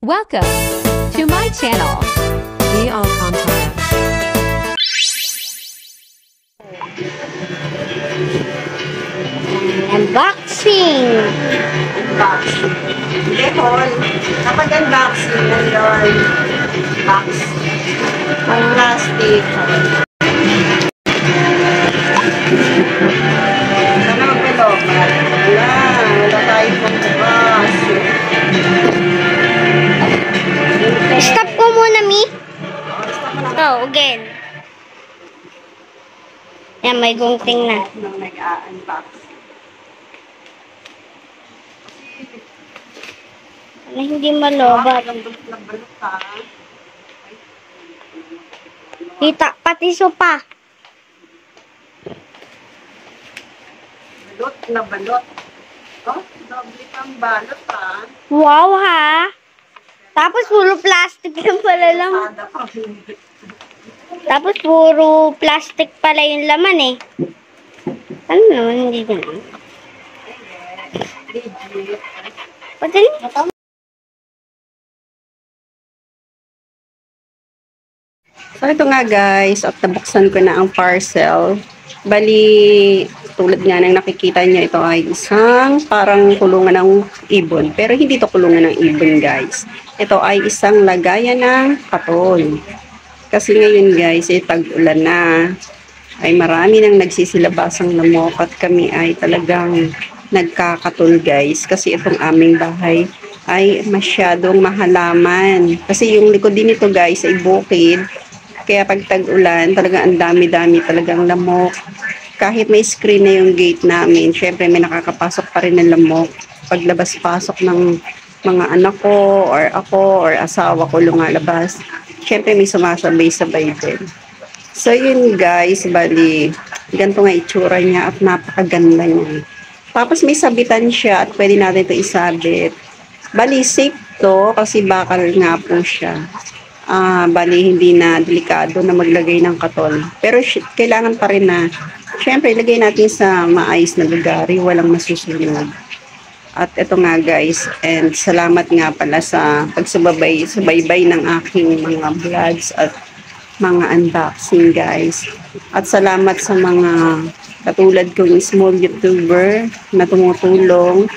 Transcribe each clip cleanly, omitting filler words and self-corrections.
Welcome to my channel. Be all content. Unboxing! Unboxing. Hindi, haul. Kapag unboxing, nandun. Box. Ang plastic. Sana magpalog. Wala tayong pagbukas. Stop ko muna, Mi. Oh, again. Yan, may gunting na. Nung nag-unbox. Ano hindi malobat? Ang balot na balot ha. Kita, pati sopa. Balot na balot. Oh, doble pang balot ha. Wow, ha? Tapos puro plastic lang pala lang. Sada pa. Tapos puro plastic pala yung laman eh. Ano naman, hindi naman. Legit. Pati So, ito nga guys, at nabuksan ko na ang parcel. Bali, tulad nga ng nakikita niyo, ito ay isang parang kulungan ng ibon. Pero hindi to kulungan ng ibon guys. Ito ay isang lagayan ng katol. Kasi ngayon guys, tag-ulan na. Ay marami nang nagsisilabasang lamok at kami ay talagang nagkakatol guys. Kasi itong aming bahay ay masyadong mahalaman. Kasi yung likod din ito guys ay bukid. Kaya pag tag-ulan, talagang ang dami-dami talagang lamok. Kahit may screen na yung gate namin, syempre may nakakapasok pa rin ng lamok. Paglabas-pasok ng mga anak ko, or ako, or asawa ko lumalabas, syempre may sumasabay-sabay din. So yun guys, bali, ganito nga itsura niya at napakaganda niya. Tapos may sabitan siya at pwede natin ito isabit. Bali, safe to kasi bakal nga po siya. Bali hindi na delikado na maglagay ng katol. Pero kailangan pa rin na, syempre ilagay natin sa maayos na lugar, walang masusunod. At ito nga guys, and salamat nga pala sa pagsubaybay ng aking mga vlogs at mga unboxing guys. At salamat sa mga katulad kong small YouTuber na tumutulong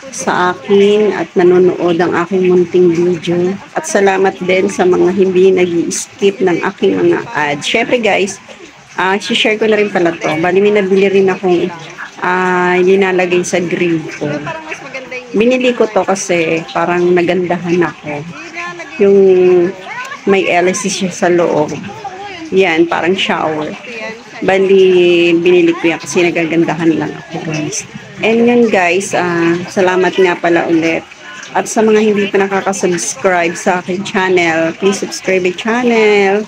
sa akin at nanonood ang aking munting video. At salamat din sa mga hindi nag-i-skip ng aking mga ads. Syempre guys, share ko na rin pala to. Bali may nabili rin akong linalagay sa grill ko. Binili ko to kasi parang nagandahan ako. Yung may LC siya sa loob. Yan, parang shower. Bali, binili ko yan kasi nagagandahan lang ako guys. And yun guys, salamat nga pala ulit. At sa mga hindi pa nakaka-subscribe sa aking channel, please subscribe my channel.